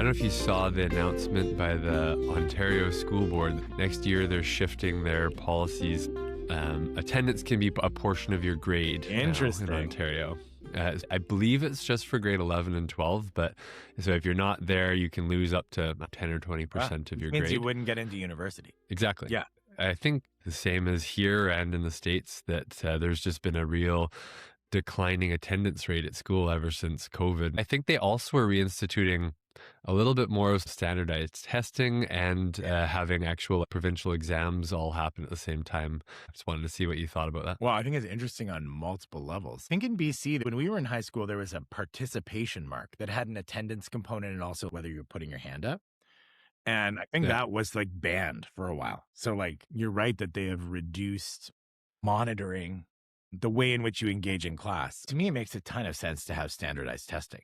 don't know if you saw the announcement by the Ontario School Board. Next year, they're shifting their policies. Attendance can be a portion of your grade now Interesting. in Ontario. I believe it's just for grade 11 and 12, but so if you're not there, you can lose up to 10 or 20% of your means grade. you wouldn't get into university. Exactly. Yeah. I think the same as here and in the States that there's just been a real declining attendance rate at school ever since COVID. I think they also are reinstituting a little bit more standardized testing and having actual provincial exams all happen at the same time. I just wanted to see what you thought about that. Well, I think it's interesting on multiple levels. I think in BC, when we were in high school, there was a participation mark that had an attendance component and also whether you're putting your hand up. And I think that was like banned for a while. So like, you're right that they have reduced monitoring the way in which you engage in class. To me, it makes a ton of sense to have standardized testing.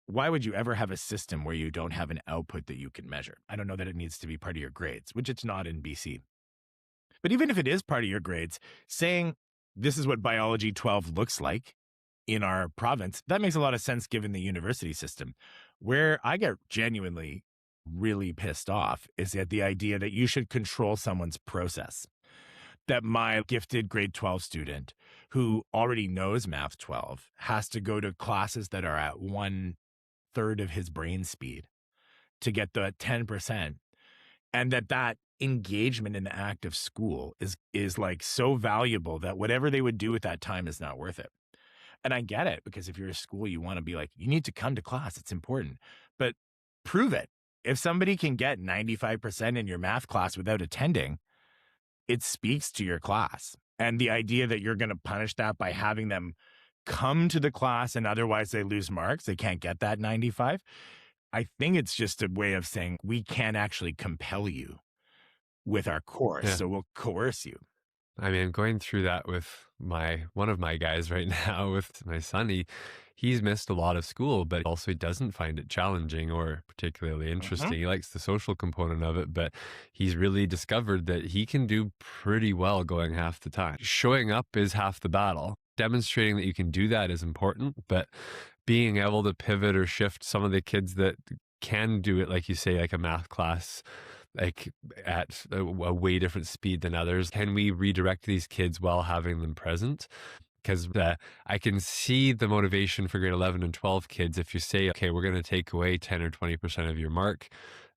Why would you ever have a system where you don't have an output that you can measure? I don't know that it needs to be part of your grades, which it's not in BC. But even if it is part of your grades, saying this is what biology 12 looks like in our province, that makes a lot of sense given the university system. Where I get genuinely really pissed off is at the idea that you should control someone's process. That my gifted grade 12 student who already knows math 12 has to go to classes that are at 1/3 of his brain speed to get the 10%. And that engagement in the act of school is like so valuable that whatever they would do with that time is not worth it. And I get it, because if you're a school, you want to be like, you need to come to class. It's important, but prove it. If somebody can get 95% in your math class without attending, it speaks to your class. And the idea that you're going to punish that by having them come to the class and otherwise they lose marks, they can't get that 95. I think it's just a way of saying we can't actually compel you with our course, so we'll coerce you. I mean, going through that with one of my guys right now, with my son, he's missed a lot of school, but also he doesn't find it challenging or particularly interesting. He likes the social component of it, but he's really discovered that he can do pretty well going half the time. Showing up is half the battle. Demonstrating that you can do that is important, but being able to pivot or shift some of the kids that can do it, like you say, like a math class, like at a way different speed than others. Can we redirect these kids while having them present? Because I can see the motivation for grade 11 and 12 kids. If you say, okay, we're going to take away 10 or 20% of your mark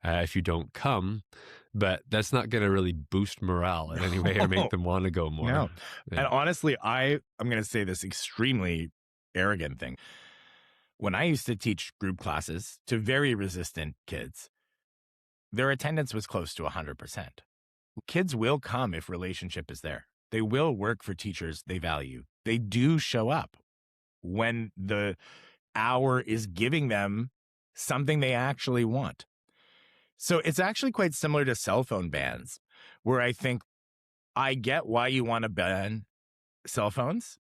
if you don't come, but that's not going to really boost morale in any way or make them want to go more. No. Yeah. And honestly, I'm going to say this extremely arrogant thing. When I used to teach group classes to very resistant kids, their attendance was close to 100%. Kids will come if relationship is there. They will work for teachers they value. They do show up when the hour is giving them something they actually want. So it's actually quite similar to cell phone bans, where I think I get why you want to ban cell phones,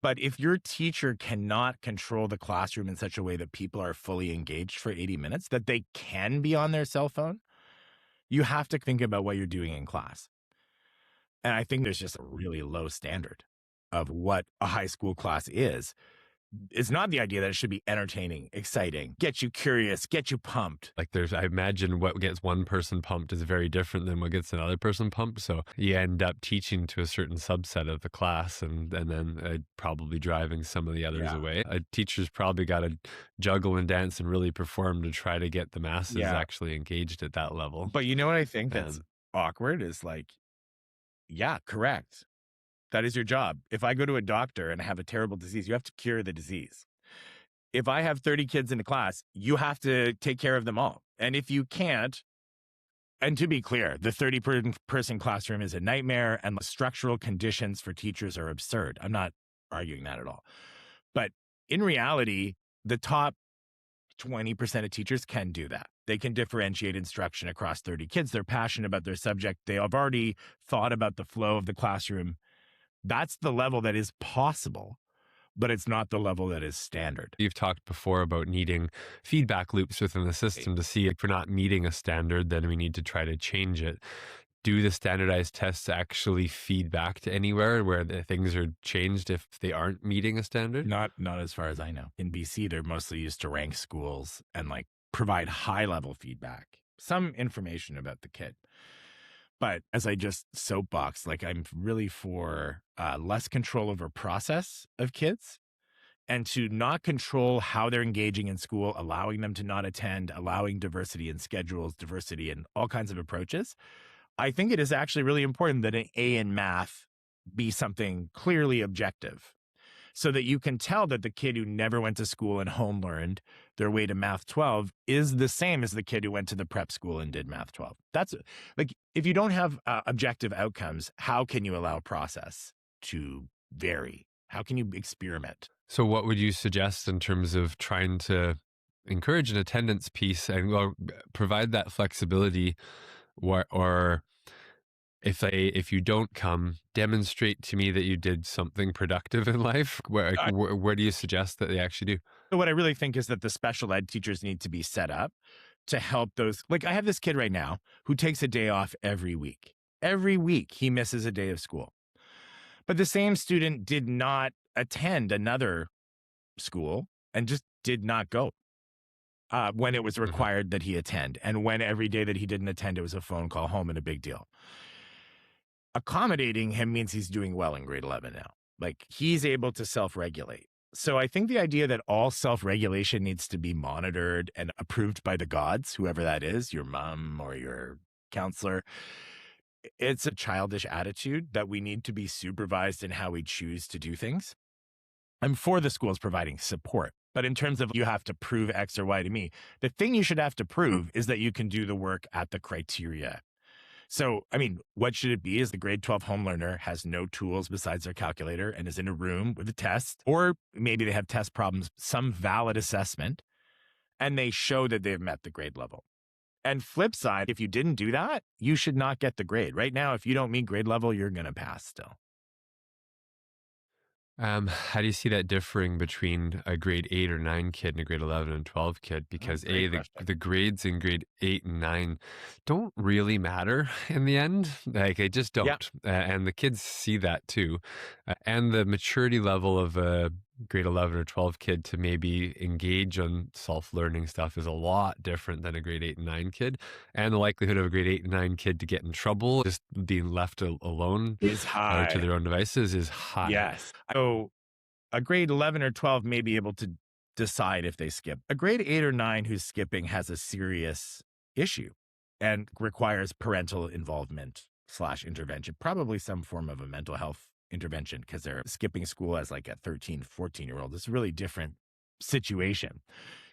but if your teacher cannot control the classroom in such a way that people are fully engaged for 80 minutes, that they can be on their cell phone, you have to think about what you're doing in class. And I think there's just a really low standard of what a high school class is. It's not the idea that it should be entertaining, exciting, get you curious, get you pumped. Like I imagine what gets one person pumped is very different than what gets another person pumped. So you end up teaching to a certain subset of the class and then probably driving some of the others away. A teacher's probably got to juggle and dance and really perform to try to get the masses actually engaged at that level. But you know what I think that's awkward is like, yeah, correct. That is your job. If I go to a doctor and I have a terrible disease, you have to cure the disease. If I have 30 kids in a class, you have to take care of them all. And if you can't, and to be clear, the 30-person classroom is a nightmare and the structural conditions for teachers are absurd. I'm not arguing that at all. But in reality, the top 20% of teachers can do that. They can differentiate instruction across 30 kids. They're passionate about their subject. They have already thought about the flow of the classroom. That's the level that is possible, but it's not the level that is standard. You've talked before about needing feedback loops within the system to see if we're not meeting a standard, then we need to try to change it. Do the standardized tests actually feed back to anywhere where the things are changed if they aren't meeting a standard? Not as far as I know. In BC, they're mostly used to rank schools and like provide high level feedback, some information about the kid. But as I just soapbox, like I'm really for less control over process of kids and to not control how they're engaging in school, allowing them to not attend, allowing diversity in schedules, diversity in all kinds of approaches. I think it is actually really important that an A in math be something clearly objective so that you can tell that the kid who never went to school and home learned their way to math 12 is the same as the kid who went to the prep school and did math 12. That's like, if you don't have objective outcomes, how can you allow process to vary? How can you experiment? So what would you suggest in terms of trying to encourage an attendance piece and provide that flexibility, or if you don't come, demonstrate to me that you did something productive in life? Where do you suggest that they actually do? So what I really think is that the special ed teachers need to be set up to help those. Like, I have this kid right now who takes a day off every week. Every week he misses a day of school. But the same student did not attend another school and just did not go when it was required that he attend. And when every day that he didn't attend, it was a phone call home and a big deal. Accommodating him means he's doing well in grade 11 now. Like, he's able to self-regulate. So I think the idea that all self-regulation needs to be monitored and approved by the gods, whoever that is, your mom or your counselor, it's a childish attitude that we need to be supervised in how we choose to do things. I'm for the schools providing support, but in terms of you have to prove X or Y to me, the thing you should have to prove is that you can do the work at the criteria. So, I mean, what should it be is the grade 12 home learner has no tools besides their calculator and is in a room with a test, or maybe they have test problems, some valid assessment, and they show that they've met the grade level. And flip side, if you didn't do that, you should not get the grade. Right now, if you don't meet grade level, you're going to pass still. How do you see that differing between a grade 8 or 9 kid and a grade 11 and 12 kid? Because Great the question. the grades in grade 8 and 9 don't really matter in the end. Like, they just Yeah. don't. And the kids see that too. And the maturity level of a grade 11 or 12 kid to maybe engage on self-learning stuff is a lot different than a grade 8 and 9 kid. And the likelihood of a grade 8 and 9 kid to get in trouble, just being left alone Is or to high. their own devices, is high. Yes. So a grade 11 or 12 may be able to decide if they skip. A grade 8 or 9 who's skipping has a serious issue and requires parental involvement / intervention, probably some form of a mental health intervention, because they're skipping school as like a 13, 14-year-old. It's a really different situation.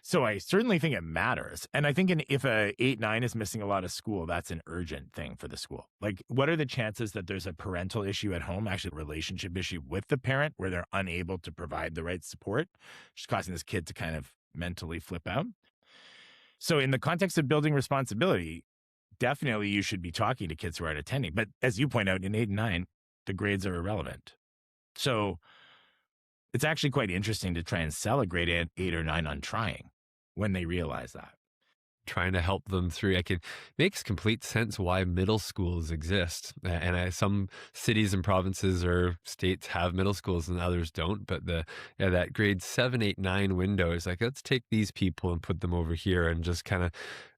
So I certainly think it matters. And I think if a 8-9 is missing a lot of school, that's an urgent thing for the school. Like, what are the chances that there's a parental issue at home, actually a relationship issue with the parent where they're unable to provide the right support, just causing this kid to kind of mentally flip out? So in the context of building responsibility, definitely you should be talking to kids who aren't attending. But as you point out, in 8 and 9, the grades are irrelevant. So it's actually quite interesting to try and sell a grade 8 or 9 on trying when they realize that. Trying to help them through. Makes complete sense why middle schools exist. And some cities and provinces or states have middle schools and others don't. But that grade 7, 8, 9 window is like, let's take these people and put them over here and just kind of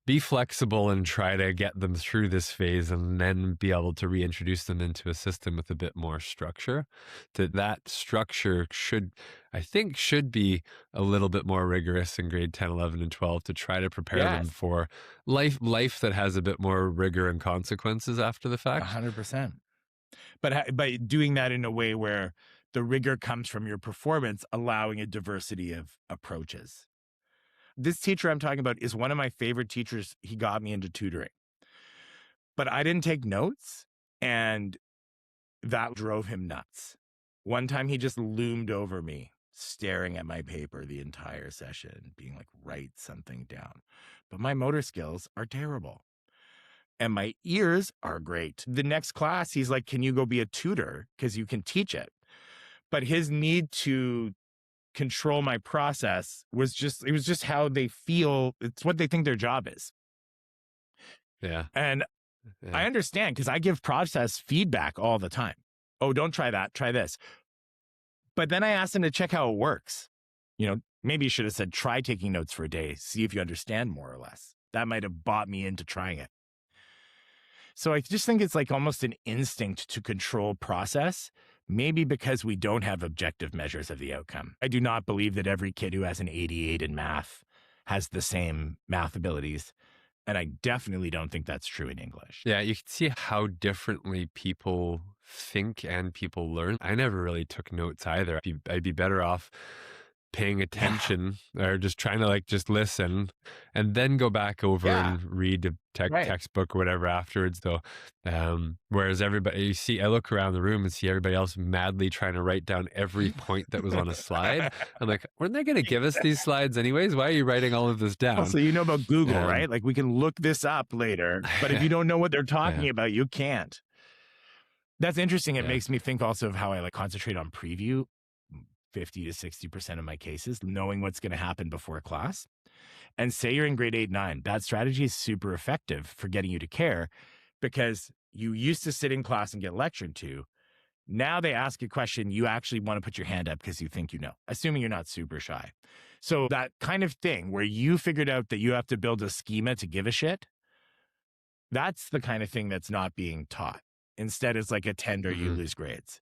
be flexible and try to get them through this phase and then be able to reintroduce them into a system with a bit more structure. That structure I think should be a little bit more rigorous in grade 10, 11, and 12 to try to prepare them Yes, for life that has a bit more rigor and consequences after the fact. 100%. But by doing that in a way where the rigor comes from your performance, allowing a diversity of approaches. This teacher I'm talking about is one of my favorite teachers. He got me into tutoring, but I didn't take notes, and that drove him nuts. One time he just loomed over me, staring at my paper the entire session, being like, write something down. But my motor skills are terrible and my ears are great. The next class, he's like, can you go be a tutor? Because you can teach it. But his need to control my process was just how they feel. It's what they think their job is. Yeah. And Yeah. I understand, because I give process feedback all the time. Oh, don't try that, try this. But then I asked him to check how it works. Maybe you should have said, try taking notes for a day, see if you understand more or less. That might have bought me into trying it. So I just think it's like almost an instinct to control process, maybe because we don't have objective measures of the outcome. I do not believe that every kid who has an 88 in math has the same math abilities. And I definitely don't think that's true in English. Yeah, you can see how differently people think and people learn. I never really took notes either. I'd be better off paying Yeah. attention or just trying to like just listen and then go back over Yeah. and read the Right. textbook or whatever afterwards though. Whereas everybody, you see, I look around the room and see everybody else madly trying to write down every point that was on a slide. I'm like, weren't they going to give us these slides anyways? Why are you writing all of this down? Also, you know about Google, Um, right? Like we can look this up later, but if you don't know what they're yeah, talking about, you can't. That's interesting. It yeah, makes me think also of how I like concentrate on preview 50 to 60% of my cases, knowing what's going to happen before class. And say you're in grade 8, 9, that strategy is super effective for getting you to care because you used to sit in class and get lectured to. Now they ask a question, you actually want to put your hand up because you think you know, assuming you're not super shy. So that kind of thing where you figured out that you have to build a schema to give a shit, that's the kind of thing that's not being taught. Instead, it's like attend or you mhm. lose grades.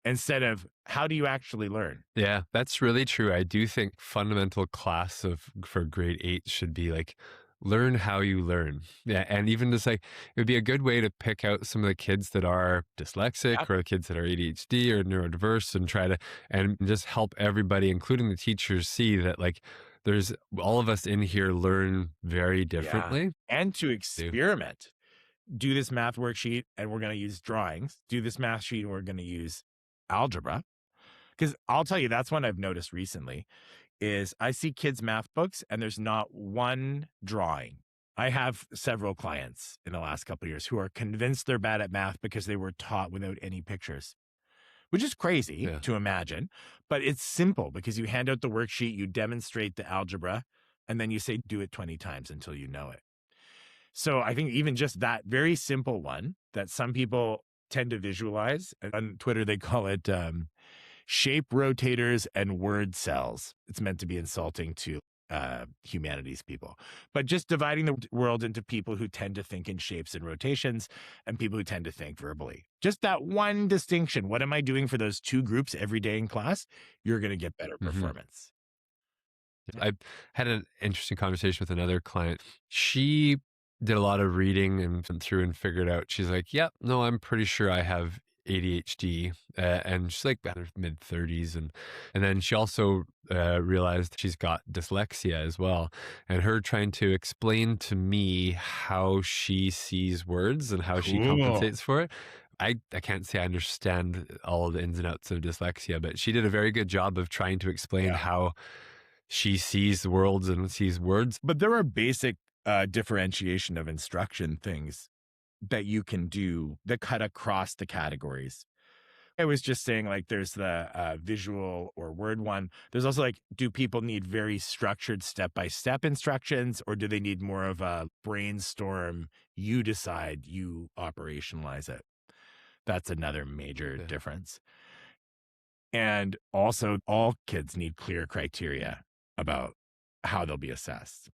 Instead of how do you actually learn? Yeah, that's really true. I do think fundamental class of for grade 8 should be like learn how you learn. Yeah, and even just like it would be a good way to pick out some of the kids that are dyslexic Yep. or the kids that are ADHD or neurodiverse and try to and just help everybody, including the teachers, see that like there's all of us in here learn very Yeah. differently. And to Do. experiment. Do this math worksheet and we're going to use drawings. Do this math sheet and we're going to use algebra. Because I'll tell you, that's one I've noticed recently is I see kids' math books and there's not one drawing. I have several clients in the last couple of years who are convinced they're bad at math because they were taught without any pictures, which is crazy Yeah. to imagine, but it's simple because you hand out the worksheet, you demonstrate the algebra, and then you say, do it 20 times until you know it. So I think even just that very simple one that some people tend to visualize, and on Twitter, they call it shape rotators and word cells. It's meant to be insulting to humanities people, but just dividing the world into people who tend to think in shapes and rotations and people who tend to think verbally. Just that one distinction. What am I doing for those two groups every day in class? You're going to get better Mhm. performance. I had an interesting conversation with another client. She did a lot of reading and went through and figured out, she's like, yep, no, I'm pretty sure I have ADHD. And she's like in her mid 30s. And then she also realized she's got dyslexia as well. And her trying to explain to me how she sees words and how she Cool. compensates for it. I can't say I understand all the ins and outs of dyslexia, but she did a very good job of trying to explain Yeah. how she sees the worlds and sees words. But there are basic differentiation of instruction things that you can do that cut across the categories. I was just saying, like, there's the visual or word one. There's also like, do people need very structured step-by-step instructions, or do they need more of a brainstorm? You decide, you operationalize it. That's another major Yeah. difference. And also, all kids need clear criteria about how they'll be assessed.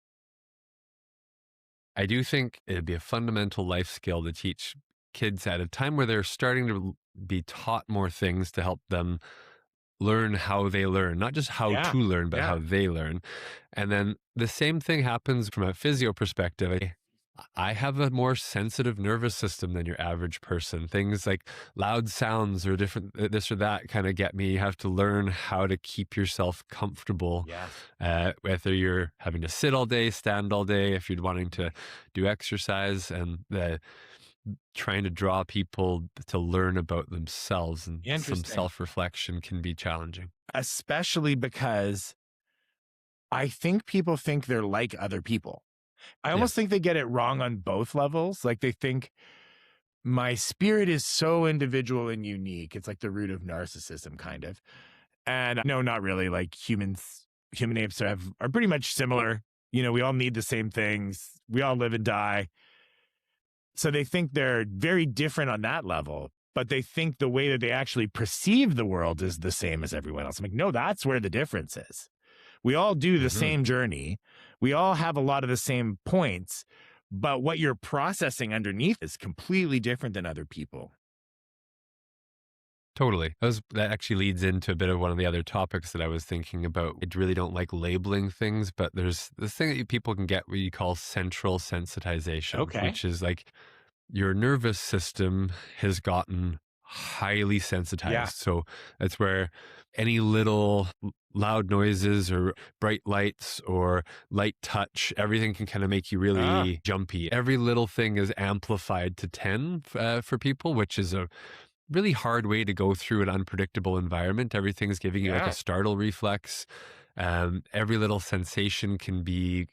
I do think it'd be a fundamental life skill to teach kids at a time where they're starting to be taught more things to help them learn how they learn, not just how Yeah. to learn, but Yeah. how they learn. And then the same thing happens from a physio perspective. I have a more sensitive nervous system than your average person. Things like loud sounds or different this or that kind of get me. You have to learn how to keep yourself comfortable, Yes. whether you're having to sit all day, stand all day, if you're wanting to do exercise, and the trying to draw people to learn about themselves and some Interesting. self-reflection can be challenging. Especially because I think people think they're like other people. I almost Yes. think they get it wrong on both levels. Like they think my spirit is so individual and unique. It's like the root of narcissism, kind of. And no, not really. Like human apes are pretty much similar. You know, we all need the same things. We all live and die. So they think they're very different on that level, but they think the way that they actually perceive the world is the same as everyone else. I'm like, no, that's where the difference is. We all do the Mhm. same journey. We all have a lot of the same points, but what you're processing underneath is completely different than other people. Totally. That actually leads into a bit of one of the other topics that I was thinking about. I really don't like labeling things, but there's this thing that people can get what you call central sensitization, Okay. which is like your nervous system has gotten highly Yeah. sensitized. So that's where any little loud noises or bright lights or light touch, everything can kind of make you Ah, really jumpy. Every little thing is amplified to 10 for people, which is a really hard way to go through an unpredictable environment. Everything's giving you like a yeah. startle reflex. Every little sensation can be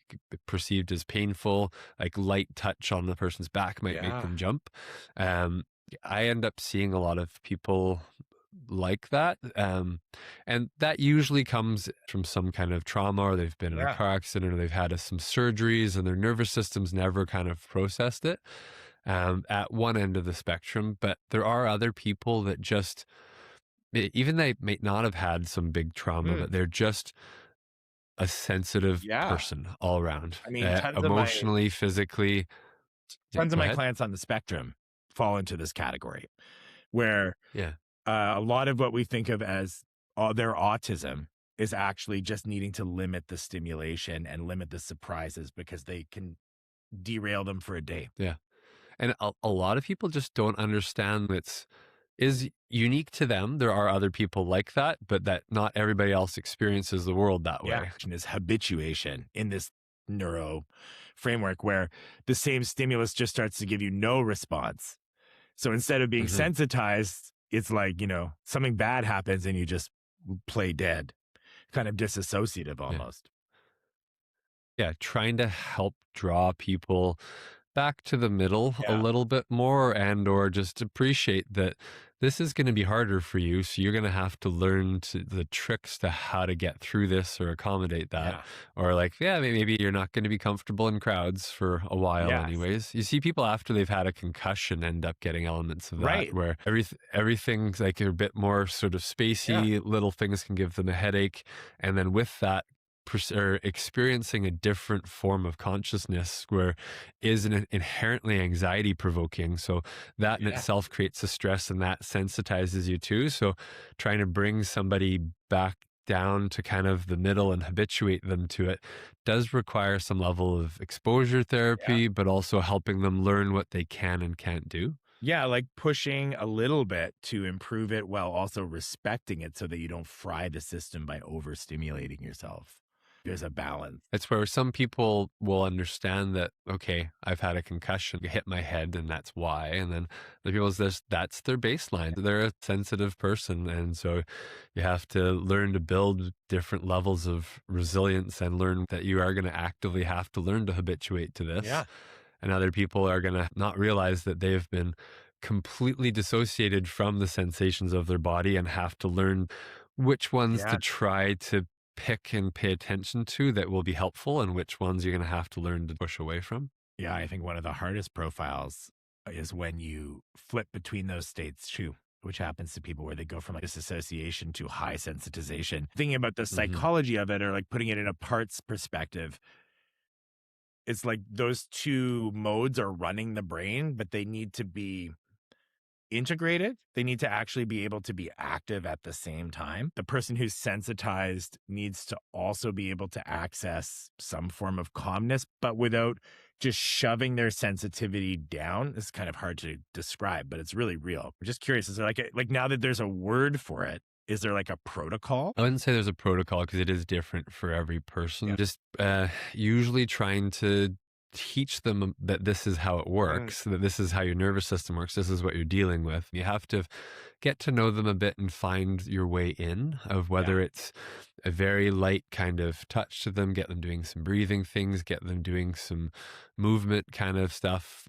perceived as painful. Like light touch on the person's back might make Yeah. them jump. Um, I end up seeing a lot of people like that. And that usually comes from some kind of trauma, or they've been in a Yeah. car accident, or they've had some surgeries and their nervous system's never kind of processed it at one end of the spectrum. But there are other people that just, even they may not have had some big trauma, Mm, but they're just a sensitive yeah. person all around, I mean, emotionally, physically. Yeah, tons of go my ahead. clients on the spectrum fall into this category where Yeah. a lot of what we think of as their autism is actually just needing to limit the stimulation and limit the surprises because they can derail them for a day. Yeah. And a lot of people just don't understand it's is unique to them. There are other people like that, but that not everybody else experiences the world that Yeah. way. Is habituation in this neuro framework where the same stimulus just starts to give you no response. So instead of being Mhm. sensitized, it's like, something bad happens and you just play dead, kind of disassociative Yeah. almost. Yeah, trying to help draw people back to the middle a Yeah. little bit more, and or just appreciate that this is going to be harder for you, so you're going to have to learn the tricks to how to get through this or accommodate that. Yeah. Or like, yeah, maybe you're not going to be comfortable in crowds for a while Yes. anyways. You see people after they've had a concussion end up getting elements of that, Right. where everything's like a bit more sort of Yeah. spacey, little things can give them a headache, and then with that or experiencing a different form of consciousness where is inherently anxiety provoking. So that in Yeah. itself creates a stress and that sensitizes you too. So trying to bring somebody back down to kind of the middle and habituate them to it does require some level of exposure Yeah. therapy, but also helping them learn what they can and can't do. Yeah, like pushing a little bit to improve it while also respecting it so that you don't fry the system by overstimulating yourself. There's a balance. It's where some people will understand that, okay, I've had a concussion, it hit my head, and that's why. And then the people is this, that's their baseline. They're a sensitive person. And so you have to learn to build different levels of resilience and learn that you are going to actively have to learn to habituate to this. Yeah. And other people are going to not realize that they've been completely dissociated from the sensations of their body and have to learn which ones Yeah. to try to pick and pay attention to that will be helpful and which ones you're going to have to learn to push away from. Yeah. I think one of the hardest profiles is when you flip between those states too, which happens to people where they go from like disassociation to high sensitization. Thinking about the Hmm. psychology of it or like putting it in a parts perspective, it's like those two modes are running the brain, but they need to be integrated. They need to actually be able to be active at the same time. The person who's sensitized needs to also be able to access some form of calmness, but without just shoving their sensitivity down. It's kind of hard to describe, but it's really real. I'm just curious, is there like now that there's a word for it, is there like a protocol? I wouldn't say there's a protocol because it is different for every person. Yeah. Just usually trying to teach them that this is how it Mm, works, that this is how your nervous system works, this is what you're dealing with. You have to get to know them a bit and find your way in of yeah. whether it's a very light kind of touch to them, get them doing some breathing things, get them doing some movement kind of stuff,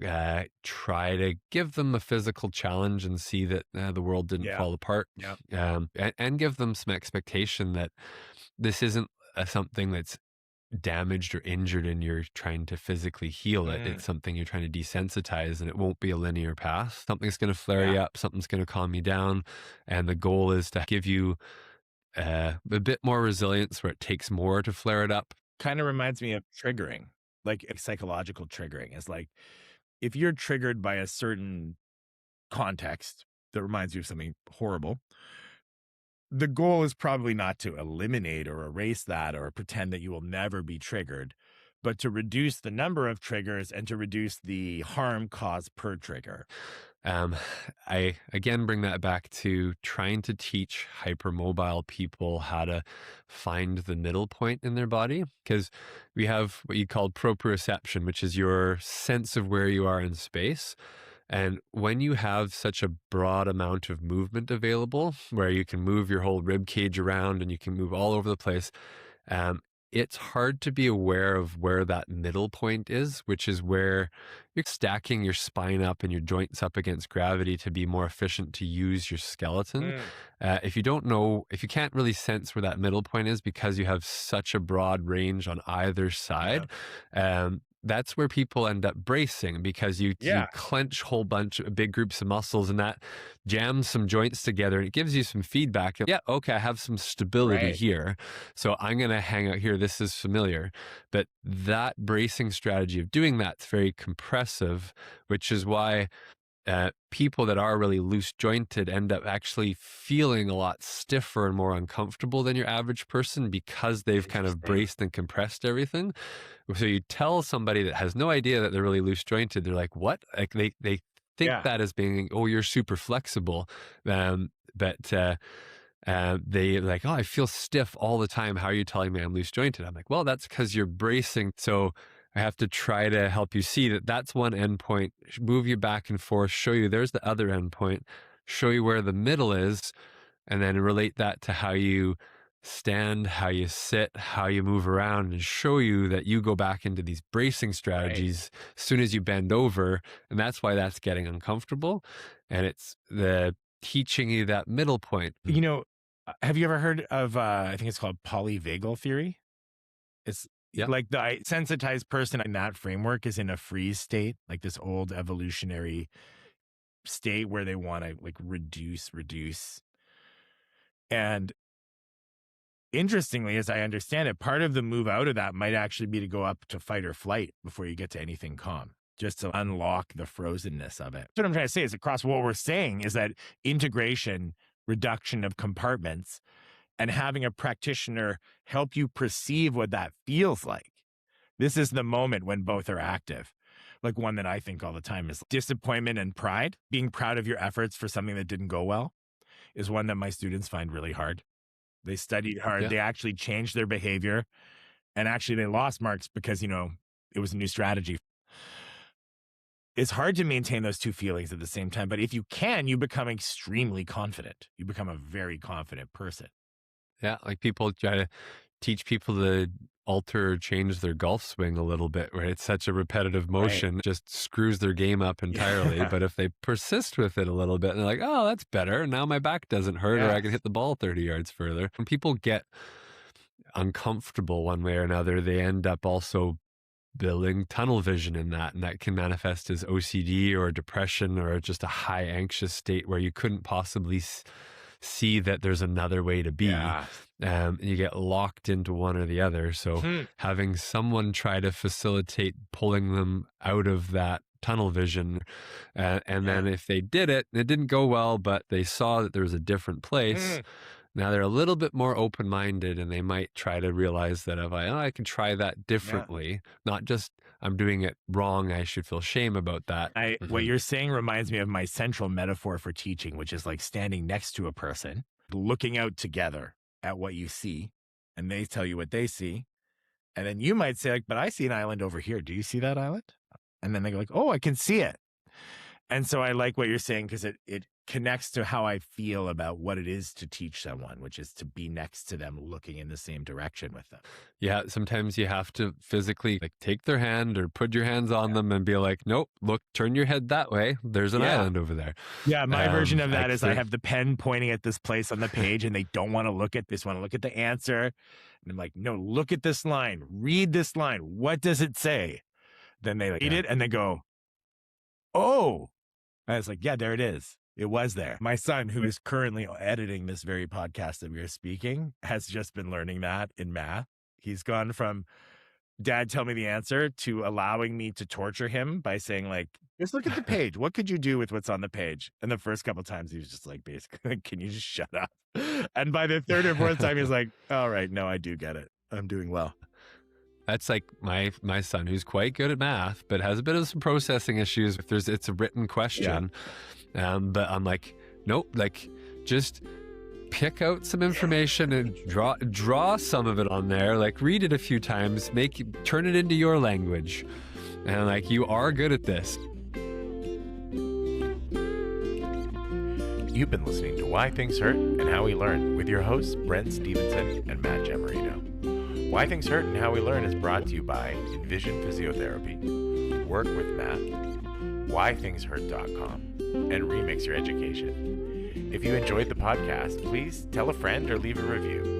try to give them a physical challenge and see that the world didn't Yeah. fall apart, Yeah. and give them some expectation that this isn't something that's damaged or injured and you're trying to physically heal it. Mm, It's something you're trying to desensitize, and it won't be a linear path. Something's going to flare yeah. you up, something's going to calm you down. And the goal is to give you a bit more resilience where it takes more to flare it up. Kind of reminds me of triggering, like psychological triggering. Is like if you're triggered by a certain context that reminds you of something horrible, the goal is probably not to eliminate or erase that or pretend that you will never be triggered, but to reduce the number of triggers and to reduce the harm caused per trigger. Um, I again bring that back to trying to teach hypermobile people how to find the middle point in their body, because we have what you call proprioception, which is your sense of where you are in space. And when you have such a broad amount of movement available, where you can move your whole rib cage around and you can move all over the place, um, it's hard to be aware of where that middle point is, which is where you're stacking your spine up and your joints up against gravity to be more efficient to use your skeleton. Mm, If you don't know, if you can't really sense where that middle point is because you have such a broad range on either yeah. side, that's where people end up bracing because you Yeah. clench whole bunch of big groups of muscles and that jams some joints together and it gives you some feedback. Yeah, okay, I have some stability Right. here. So I'm going to hang out here. This is familiar. But that bracing strategy of doing that's very compressive, which is why people that are really loose jointed end up actually feeling a lot stiffer and more uncomfortable than your average person because they've kind of Interesting. braced and compressed everything. So you tell somebody that has no idea that they're really loose jointed, they're like, what? Like they think Yeah. that as being, oh, you're super flexible. But they like, oh, I feel stiff all the time. How are you telling me I'm loose jointed? I'm like, well, that's because you're bracing. So I have to try to help you see that that's one endpoint, move you back and forth, show you there's the other endpoint, show you where the middle is, and then relate that to how you stand, how you sit, how you move around, and show you that you go back into these bracing Right. strategies as soon as you bend over. And that's why that's getting uncomfortable. And it's the teaching you that middle point. You know, have you ever heard of, I think it's called polyvagal theory? It's Yeah. like the sensitized person in that framework is in a freeze state, like this old evolutionary state where they want to like reduce. And interestingly, as I understand it, part of the move out of that might actually be to go up to fight or flight before you get to anything calm, just to unlock the frozenness of it. What I'm trying to say is across what we're saying is that integration, reduction of compartments, and having a practitioner help you perceive what that feels like. This is the moment when both are active. Like one that I think all the time is disappointment and pride. Being proud of your efforts for something that didn't go well is one that my students find really hard. They studied hard. Yeah. They actually changed their behavior. And actually, they lost marks because, it was a new strategy. It's hard to maintain those two feelings at the same time. But if you can, you become extremely confident. You become a very confident person. Yeah. Like people try to teach people to alter or change their golf swing a little bit, where it's such a repetitive Right. motion, it just screws their game up entirely. Yeah. But if they persist with it a little bit, and they're like, oh, that's better. Now my back doesn't hurt, or I can Yes. hit the ball 30 yards further. When people get uncomfortable one way or another, they end up also building tunnel vision in that. And that can manifest as OCD or depression or just a high anxious state where you couldn't possibly see that there's another way to be. Yeah. You get locked into one or the other. So Hmm. having someone try to facilitate pulling them out of that tunnel vision. And Yeah. then if they did it, it didn't go well, but they saw that there was a different place. Mm. Now they're a little bit more open-minded and they might try to realize that if I can try that Yeah. differently, not just I'm doing it wrong, I should feel shame about that. What you're saying reminds me of my central metaphor for teaching, which is like standing next to a person, looking out together at what you see, and they tell you what they see. And then you might say, like, but I see an island over here. Do you see that island? And then they go like, oh, I can see it. And so I like what you're saying because it connects to how I feel about what it is to teach someone, which is to be next to them, looking in the same direction with them. Yeah, sometimes you have to physically like take their hand or put your hands on Yeah. them and be like, nope, look, turn your head that way. There's an Yeah. island over there. Yeah, my version of that Like is I have the pen pointing at this place on the page and they don't want to look at this, want to look at the answer. And I'm like, no, look at this line, read this line. What does it say? Then they like, read yeah, it and they go, oh. And it's like, yeah, there it is. It was there. My son, who is currently editing this very podcast that we are speaking, has just been learning that in math. He's gone from dad, tell me the answer, to allowing me to torture him by saying, like, just look at the page. What could you do with what's on the page? And the first couple of times he was just like, basically, can you just shut up? And by the third or fourth time, he's like, all right, no, I do get it. I'm doing well. That's like my son, who's quite good at math, but has a bit of some processing issues. If it's a written question, but I'm like, nope, like just pick out some information and draw some of it on there. Like read it a few times, turn it into your language, and like you are good at this. You've been listening to Why Things Hurt and How We Learn with your hosts, Brent Stevenson and Matt Giammarino. Why Things Hurt and How We Learn is brought to you by Envision Physiotherapy, Work with Matt, whythingshurt.com, and Remix Your Education. If you enjoyed the podcast, please tell a friend or leave a review.